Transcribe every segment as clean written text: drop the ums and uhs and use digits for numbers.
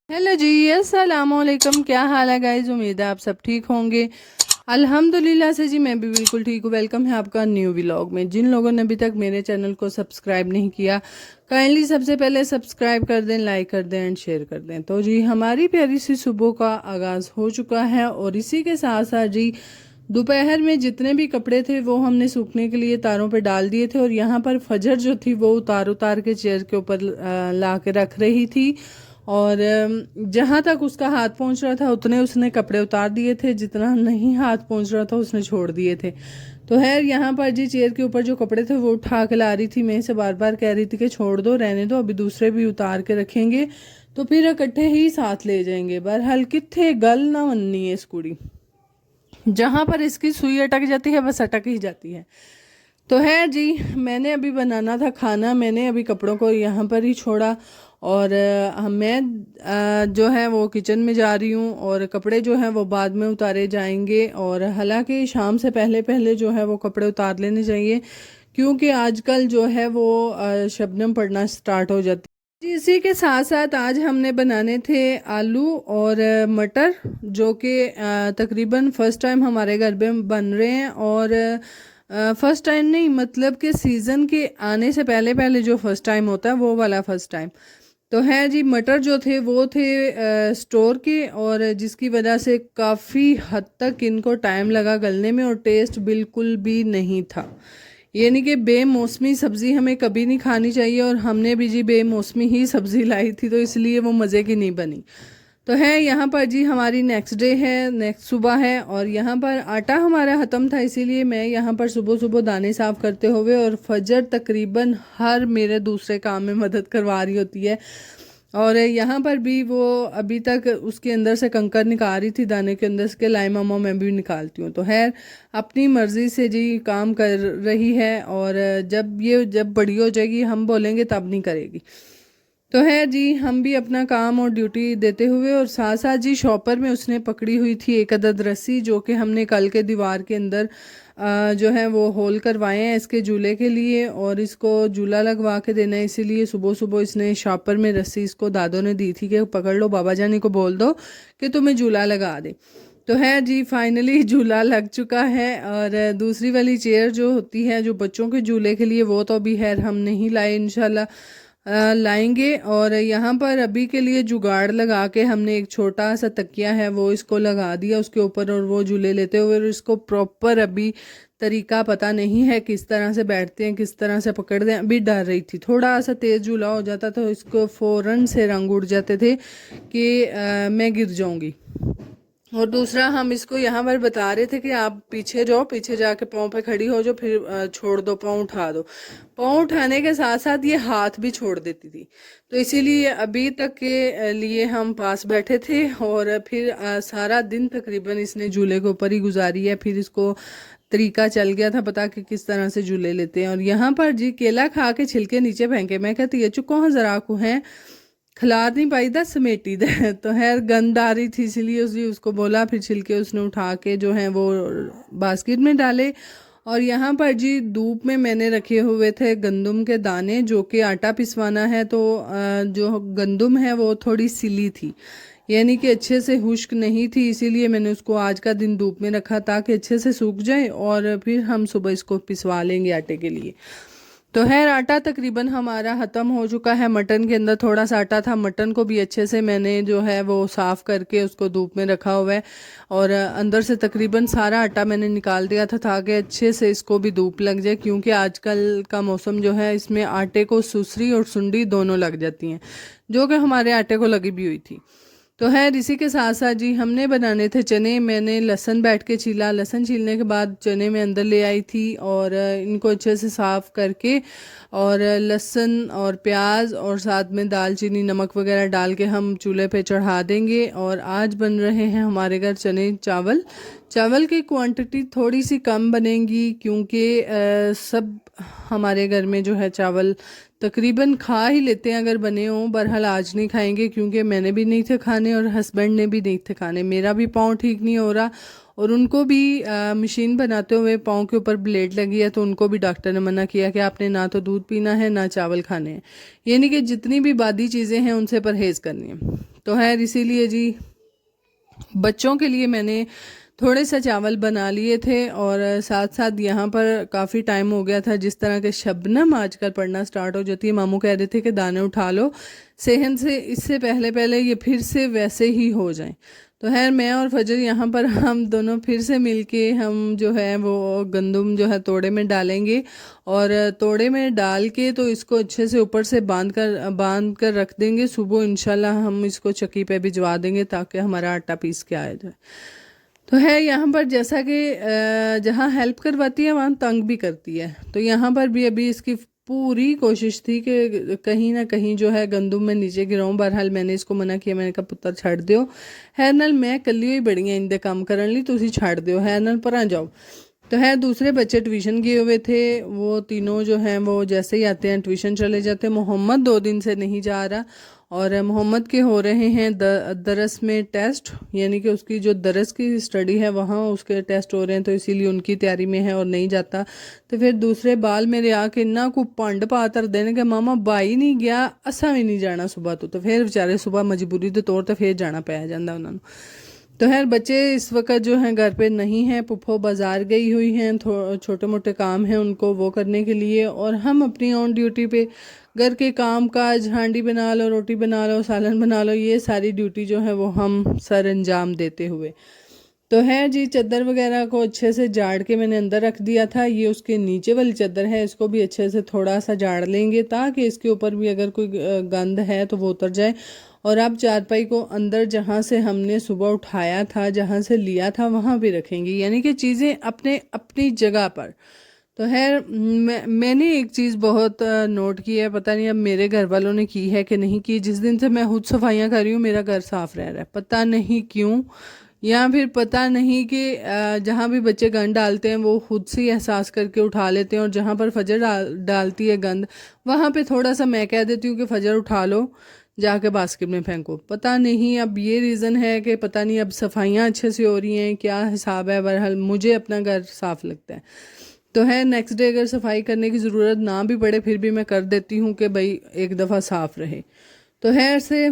Hello जी, अस्सलाम वालेकुम। क्या हाल है गाइज? उम्मीद है आप सब ठीक होंगे। अल्हम्दुलिल्लाह से जी मैं भी बिल्कुल ठीक हूँ। वेलकम है आपका न्यू व्लॉग में। जिन लोगों ने अभी तक मेरे चैनल को सब्सक्राइब नहीं किया, काइंडली सबसे पहले सब्सक्राइब कर दें, लाइक कर दें एंड शेयर कर दें। तो जी हमारी प्यारी सी सुबह का आगाज़ हो चुका है और इसी के साथ साथ जी दोपहर में जितने भी कपड़े थे वो हमने सूखने के लिए तारों पे डाल दिए थे और यहाँ पर फजर जो थी वो उतार उतार के चेयर के ऊपर ला के रख रही थी और जहाँ तक उसका हाथ पहुँच रहा था उतने उसने कपड़े उतार दिए थे, जितना नहीं हाथ पहुँच रहा था उसने छोड़ दिए थे। तो खैर यहाँ पर जी चेयर के ऊपर जो कपड़े थे वो उठा के ला रही थी। मैं इसे बार बार कह रही थी कि छोड़ दो, रहने दो, अभी दूसरे भी उतार के रखेंगे तो फिर इकट्ठे ही साथ ले जाएंगे। बहरहाल कित्थे गल ना मननी है इस कुड़ी, जहाँ पर इसकी सुई अटक जाती है बस अटक ही जाती है। तो है जी, मैंने अभी बनाना था खाना, मैंने अभी कपड़ों को यहाँ पर ही छोड़ा और मैं जो है वो किचन में जा रही हूँ और कपड़े जो हैं वो बाद में उतारे जाएंगे। और हालांकि शाम से पहले पहले जो है वो कपड़े उतार लेने चाहिए, क्योंकि आजकल जो है वो शबनम पड़ना स्टार्ट हो जाती है। जी इसी के साथ साथ आज हमने बनाने थे आलू और मटर, जो कि तकरीबन फ़र्स्ट टाइम हमारे घर में बन रहे हैं। और फर्स्ट टाइम नहीं, मतलब कि सीज़न के आने से पहले पहले जो फर्स्ट टाइम होता है वो वाला फर्स्ट टाइम। तो है जी, मटर जो थे वो थे स्टोर के, और जिसकी वजह से काफ़ी हद तक इनको टाइम लगा गलने में और टेस्ट बिल्कुल भी नहीं था। यानी कि बेमौसमी सब्ज़ी हमें कभी नहीं खानी चाहिए और हमने भी जी बेमौसमी ही सब्ज़ी लाई थी, तो इसलिए वो मज़े की नहीं बनी। तो है यहाँ पर जी हमारी नेक्स्ट डे है, नेक्स्ट सुबह है और यहाँ पर आटा हमारा ख़त्म था, इसीलिए मैं यहाँ पर सुबह सुबह दाने साफ़ करते हुए और फजर तकरीबन हर मेरे दूसरे काम में मदद करवा रही होती है। और यहाँ पर भी वो अभी तक उसके अंदर से कंकर निकाल रही थी, दाने के अंदर से। लाई मामा मैं भी निकालती हूँ। तो खैर अपनी मर्ज़ी से जी काम कर रही है और जब बड़ी हो जाएगी हम बोलेंगे तब नहीं करेगी। तो है जी, हम भी अपना काम और ड्यूटी देते हुए और साथ साथ जी शॉपर में उसने पकड़ी हुई थी एक अदद रस्सी, जो कि हमने कल के दीवार के अंदर जो है वो होल करवाए हैं इसके झूले के लिए और इसको झूला लगवा के देना है। इसीलिए सुबह सुबह इसने शॉपर में रस्सी इसको दादों ने दी थी कि पकड़ लो, बाबा जानी को बोल दो कि तुम्हें झूला लगा दे। तो है जी, फाइनली झूला लग चुका है। और दूसरी वाली चेयर जो होती है जो बच्चों के झूले के लिए, वो तो अभी खैर हम नहीं लाए, इंशाल्लाह लाएंगे। और यहाँ पर अभी के लिए जुगाड़ लगा के हमने एक छोटा सा तकिया है वो इसको लगा दिया उसके ऊपर, और वो झूले लेते हुए, और इसको प्रॉपर अभी तरीका पता नहीं है किस तरह से बैठते हैं, किस तरह से पकड़ते हैं। अभी डर रही थी, थोड़ा सा तेज़ झूला हो जाता तो इसको फ़ौरन से रंग उड़ जाते थे कि मैं गिर जाऊंगी। और दूसरा, हम इसको यहाँ पर बता रहे थे कि आप पीछे जाओ, पीछे जाके पाँव पे खड़ी हो जाओ, फिर छोड़ दो, पाँव उठा दो। पाँव उठाने के साथ साथ ये हाथ भी छोड़ देती थी। तो इसीलिए अभी तक के लिए हम पास बैठे थे और फिर सारा दिन तकरीबन इसने झूले के ऊपर ही गुजारी है। फिर इसको तरीका चल गया था पता कि किस तरह से झूले लेते हैं। और यहाँ पर जी केला खा के छिलके नीचे फेंके, मैं कहती है चुको हाँ जरा को हैं, खिलार नहीं पाई था, समेटी दे। तो खैर गंद आ रही थी इसीलिए उसको बोला, फिर छिलके उसने उठा के जो है वो बास्केट में डाले। और यहाँ पर जी धूप में मैंने रखे हुए थे गंदम के दाने, जो कि आटा पिसवाना है। तो जो गंदम है वो थोड़ी सिली थी, यानी कि अच्छे से खुश्क नहीं थी, इसीलिए मैंने उसको आज का दिन धूप में रखा ताकि अच्छे से सूख जाए और फिर हम सुबह इसको पिसवा लेंगे आटे के लिए। तो खैर आटा तकरीबन हमारा ख़त्म हो चुका है। मटन के अंदर थोड़ा सा आटा था, मटन को भी अच्छे से मैंने जो है वो साफ़ करके उसको धूप में रखा हुआ है और अंदर से तकरीबन सारा आटा मैंने निकाल दिया था ताकि अच्छे से इसको भी धूप लग जाए, क्योंकि आजकल का मौसम जो है इसमें आटे को सुसरी और सुंडी दोनों लग जाती हैं, जो कि हमारे आटे को लगी भी हुई थी। तो है इसी के साथ साथ जी हमने बनाने थे चने। मैंने लहसुन बैठ के छीला, लहसुन छीलने के बाद चने में अंदर ले आई थी और इनको अच्छे से साफ़ करके और लहसुन और प्याज और साथ में दालचीनी नमक वगैरह डाल के हम चूल्हे पे चढ़ा देंगे। और आज बन रहे हैं हमारे घर चने चावल। चावल की क्वांटिटी थोड़ी सी कम बनेगी क्योंकि सब हमारे घर में जो है चावल तकरीबन खा ही लेते हैं अगर बने हों। बहरहाल आज नहीं खाएंगे क्योंकि मैंने भी नहीं थे खाने और हस्बैंड ने भी नहीं थे खाने। मेरा भी पाँव ठीक नहीं हो रहा और उनको भी मशीन बनाते हुए पाँव के ऊपर ब्लेड लगी है, तो उनको भी डॉक्टर ने मना किया कि आपने ना तो दूध पीना है ना चावल खाने हैं, यानी कि जितनी भी बादी चीज़ें हैं उनसे परहेज़ करनी है। तो है इसीलिए जी बच्चों के लिए मैंने थोड़े से चावल बना लिए थे और साथ साथ यहाँ पर काफ़ी टाइम हो गया था, जिस तरह के शबनम आजकल पड़ना स्टार्ट हो जाती है, मामू कह रहे थे कि दाने उठा लो सेहन से, इससे पहले पहले ये फिर से वैसे ही हो जाएं। तो खैर मैं और फजर यहाँ पर हम दोनों फिर से मिलके हम जो है वो गंदम जो है तोड़े में डालेंगे और तोड़े में डाल के तो इसको अच्छे से ऊपर से बांध कर रख देंगे। सुबह इंशाल्लाह हम इसको चक्की पे भिजवा देंगे ताकि हमारा आटा पीस के आ जाए। तो है यहाँ पर जैसा कि जहाँ हेल्प करवाती है वहाँ तंग भी करती है, तो यहाँ पर भी अभी इसकी पूरी कोशिश थी कि कहीं ना कहीं जो है गंदम में नीचे गिराऊं। बहरहाल मैंने इसको मना किया, मैंने कहा पुत्र छड़ दियो, है नल मैं कली ही बड़ी हैं इंदे काम करन ली, तुसी छड़ दियो है नल पर आ जाओ। तो है दूसरे बच्चे ट्यूशन गए हुए थे, वो तीनों जो हैं वो जैसे ही आते हैं ट्यूशन चले जाते हैं। मोहम्मद 2 दिन से नहीं जा रहा और मोहम्मद के हो रहे हैं दरस में टेस्ट, यानी कि उसकी जो दरस की स्टडी है वहाँ उसके टेस्ट हो रहे हैं, तो इसीलिए उनकी तैयारी में है और नहीं जाता। तो फिर दूसरे बाल मेरे आके इन्ना को पंड पातर देने के मामा बाई नहीं गया असा भी नहीं जाना सुबह तो फिर बेचारे सुबह मजबूरी के तौर पर फिर जाना पै जाता उन्होंने। तो खैर बच्चे इस वक्त जो हैं घर पे नहीं हैं, पुप्पो बाज़ार गई हुई हैं, छोटे मोटे काम हैं उनको वो करने के लिए, और हम अपनी ऑन ड्यूटी पे घर के काम काज, हांडी बना लो, रोटी बना लो, सालन बना लो, ये सारी ड्यूटी जो है वो हम सर अंजाम देते हुए। तो है जी चादर वगैरह को अच्छे से झाड़ के मैंने अंदर रख दिया था। ये उसके नीचे वाली चादर है, इसको भी अच्छे से थोड़ा सा झाड़ लेंगे ताकि इसके ऊपर भी अगर कोई गंद है तो वो उतर जाए। और अब चारपाई को अंदर जहाँ से हमने सुबह उठाया था, जहाँ से लिया था वहाँ भी रखेंगे, यानी कि चीज़ें अपने अपनी जगह पर। तो है मैंने एक चीज़ बहुत नोट की है, पता नहीं अब मेरे घर वालों ने की है कि नहीं की। जिस दिन से मैं खुद सफाइयाँ कर रही हूँ मेरा घर साफ़ रह रहा है, पता नहीं क्यों, या फिर पता नहीं कि जहाँ भी बच्चे गंद डालते हैं वो खुद से ही एहसास करके उठा लेते हैं, और जहाँ पर फजर डालती है गंद वहाँ पे थोड़ा सा मैं कह देती हूँ कि फजर उठा लो जाके बास्केट में फेंको। पता नहीं अब ये रीज़न है कि पता नहीं अब सफाइयाँ अच्छे से हो रही हैं, क्या हिसाब है। बहरहाल मुझे अपना घर साफ़ लगता है। तो है नेक्स्ट डे अगर सफाई करने की ज़रूरत ना भी पड़े फिर भी मैं कर देती हूँ कि भाई एक दफ़ा साफ़ रहे। तो है ऐसे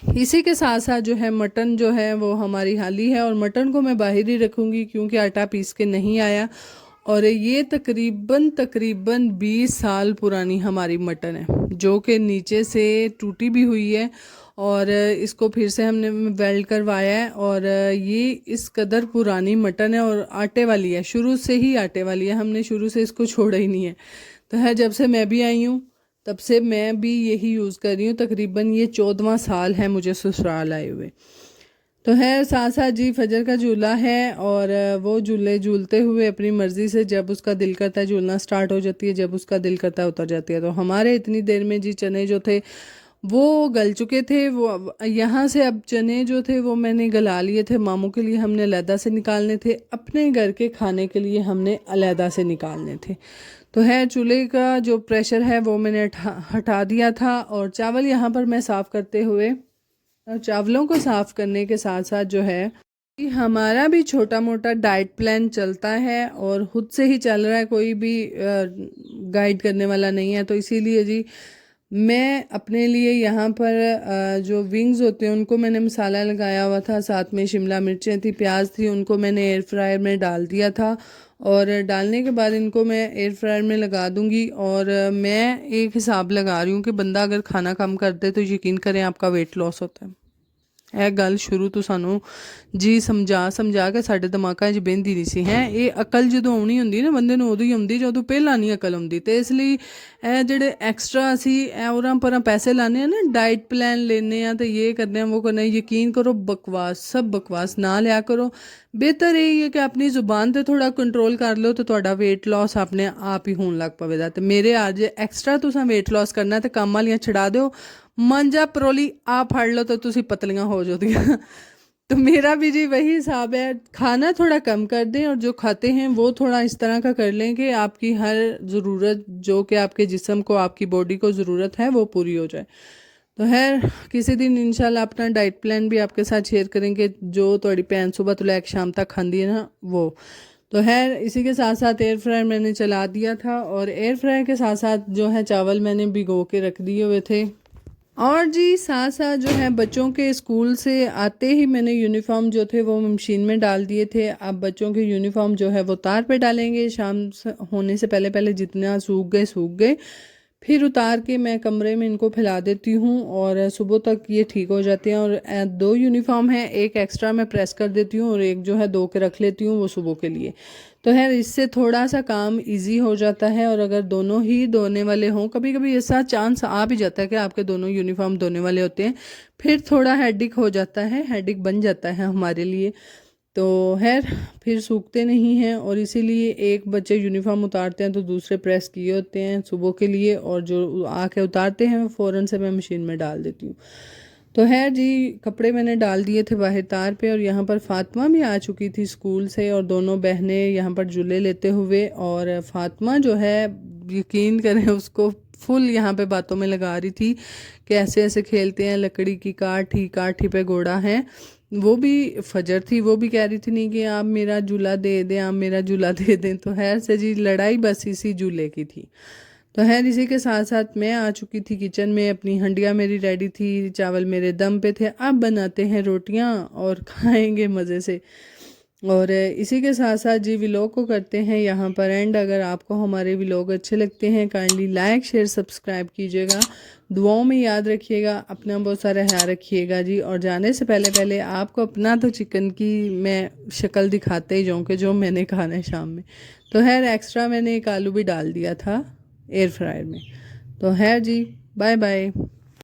इसी के साथ साथ जो है मटन जो है वो हमारी हाली है, और मटन को मैं बाहर ही रखूँगी क्योंकि आटा पीस के नहीं आया, और ये तकरीबन 20 साल पुरानी हमारी मटन है जो कि नीचे से टूटी भी हुई है, और इसको फिर से हमने वेल्ड करवाया है। और ये इस कदर पुरानी मटन है और आटे वाली है, शुरू से ही आटे वाली है, हमने शुरू से इसको छोड़ा ही नहीं है। तो है जब से मैं भी आई हूँ तब से मैं भी यही यूज़ कर रही हूँ, तकरीबन ये 14वां साल है मुझे ससुराल आए हुए। तो है साथ साथ जी फजर का झूला है, और वो झूले झूलते हुए अपनी मर्ज़ी से जब उसका दिल करता है झूलना स्टार्ट हो जाती है, जब उसका दिल करता है उतर जाती है। तो हमारे इतनी देर में जी चने जो थे वो गल चुके थे, वो यहाँ से अब चने जो थे वो मैंने गला लिए थे, मामू के लिए हमने अलहदा से निकालने थे, अपने घर के खाने के लिए हमने अलहदा से निकालने थे। तो है चूल्हे का जो प्रेशर है वो मैंने हटा दिया था, और चावल यहाँ पर मैं साफ़ करते हुए, और चावलों को साफ़ करने के साथ साथ जो है हमारा भी छोटा मोटा डाइट प्लान चलता है और ख़ुद से ही चल रहा है, कोई भी गाइड करने वाला नहीं है। तो इसीलिए जी मैं अपने लिए यहाँ पर जो विंग्स होते हैं उनको मैंने मसाला लगाया हुआ था, साथ में शिमला मिर्चें थी, प्याज थी, उनको मैंने एयर फ्रायर में डाल दिया था, और डालने के बाद इनको मैं एयर फ्रायर में लगा दूंगी। और मैं एक हिसाब लगा रही हूँ कि बंदा अगर खाना कम कर दे तो यकीन करें आपका वेट लॉस होता है। ਇਹ ਗੱਲ ਸ਼ੁਰੂ ਤੋਂ ਸਾਨੂੰ ਜੀ ਸਮਝਾ ਕੇ ਸਾਡੇ ਦਿਮਾਗਾਂ 'ਚ ਬਹਿੰਦੀ ਨਹੀਂ ਸੀ ਹੈ। ਇਹ ਅਕਲ ਜਦੋਂ ਆਉਣੀ ਹੁੰਦੀ ਨਾ ਬੰਦੇ ਨੂੰ ਉਦੋਂ ਹੀ ਆਉਂਦੀ ਜਦੋਂ ਪਹਿਲਾਂ ਨਹੀਂ ਅਕਲ ਆਉਂਦੀ। ਤੇ ਇਸ ਲਈ ਇਹ ਜਿਹੜੇ ਐਕਸਟਰਾ ਅਸੀਂ ਉਰਾਂ ਪਰਾਂ ਪੈਸੇ ਲਾਉਂਦੇ ਆ ਨਾ, ਡਾइट प्लान लेने ਆ ਤੇ ਇਹ ਕਰਦੇ ਆ वो करना, यकीन करो बकवास, सब बकवास ना लिया करो। बेहतर यही है कि अपनी ज़ुबान ਤੇ थोड़ा कंट्रोल कर लो तो ਤੁਹਾਡਾ वेट लॉस अपने आप ही होਣ ਲੱਗ ਪਵੇਗਾ। ਤੇ ਮੇਰੇ ਅੱਜ ਐਕਸਟਰਾ ਤੁਸੀਂ वेट लॉस करना ਤੇ ਕੰਮ ਵਾਲੀਆਂ ਛਡਾ ਦਿਓ, ਮੰਜਾ ਪਰੋਲੀ ਆ ਫੜ ਲਓ तो ਤੁਸੀਂ ਪਤਲੀਆਂ ਹੋ ਜਾਓਦੀਆਂ। तो मेरा भी जी वही हिसाब है, खाना थोड़ा कम कर दें और जो खाते हैं वो थोड़ा इस तरह का कर लें कि आपकी हर ज़रूरत जो कि आपके जिस्म को आपकी बॉडी को ज़रूरत है वो पूरी हो जाए। तो खैर किसी दिन इंशाल्लाह अपना डाइट प्लान भी आपके साथ शेयर करेंगे, जो थोड़ी भैन सुबह तो लैक शाम तक खाती है ना वो। तो खैर इसी के साथ साथ एयर फ्रायर मैंने चला दिया था, और एयर फ्रायर के साथ साथ जो है चावल मैंने भिगो के रख दिए हुए थे। और जी साथ साथ जो है बच्चों के स्कूल से आते ही मैंने यूनिफॉर्म जो थे वो मशीन में डाल दिए थे। अब बच्चों के यूनिफॉर्म जो है वो तार पे डालेंगे, शाम होने से पहले पहले जितना सूख गए फिर उतार के मैं कमरे में इनको फैला देती हूँ, और सुबह तक ये ठीक हो जाते हैं। और 2 यूनिफॉर्म हैं, एक एक्स्ट्रा मैं प्रेस कर देती हूँ और एक जो है धो के रख लेती हूँ वो सुबह के लिए। तो है इससे थोड़ा सा काम इजी हो जाता है। और अगर दोनों ही धोने वाले हों, कभी कभी ऐसा चांस आ भी जाता है कि आपके दोनों यूनिफॉर्म धोने वाले होते हैं, फिर थोड़ा हेडिक हो जाता है, हेडिक बन जाता है हमारे लिए। तो खैर फिर सूखते नहीं हैं, और इसीलिए एक बच्चे यूनिफॉर्म उतारते हैं तो दूसरे प्रेस किए होते हैं सुबह के लिए, और जो आके उतारते हैं फ़ौरन से मैं मशीन में डाल देती हूँ। तो खैर जी कपड़े मैंने डाल दिए थे बाहर तार पे, और यहाँ पर फ़ातिमा भी आ चुकी थी स्कूल से, और दोनों बहनें यहाँ पर झूले लेते हुए। और फ़ातिमा जो है यकीन करें उसको फुल यहाँ पे बातों में लगा रही थी कि ऐसे ऐसे खेलते हैं, लकड़ी की काठी, काठी पे घोड़ा है। वो भी फजर थी, वो भी कह रही थी नहीं कि आप मेरा झूला दे दें, आप मेरा झूला दे दें। तो खैर से जी लड़ाई बस इसी झूले की थी। तो खैर इसी के साथ साथ मैं आ चुकी थी किचन में, अपनी हंडिया मेरी रेडी थी, चावल मेरे दम पे थे। अब बनाते हैं रोटियां और खाएंगे मज़े से। और इसी के साथ साथ जी व्लॉग को करते हैं यहाँ पर एंड। अगर आपको हमारे व्लॉग अच्छे लगते हैं काइंडली लाइक शेयर सब्सक्राइब कीजिएगा, दुआओं में याद रखिएगा, अपना बहुत सारा ख्याल रखिएगा जी। और जाने से पहले पहले आपको अपना तो चिकन की मैं शक्ल दिखाते ही जाऊँ कि जो मैंने खाना है शाम में। तो खैर एक्स्ट्रा मैंने एक आलू भी डाल दिया था एयर फ्रायर में। तो खैर जी बाय बाय।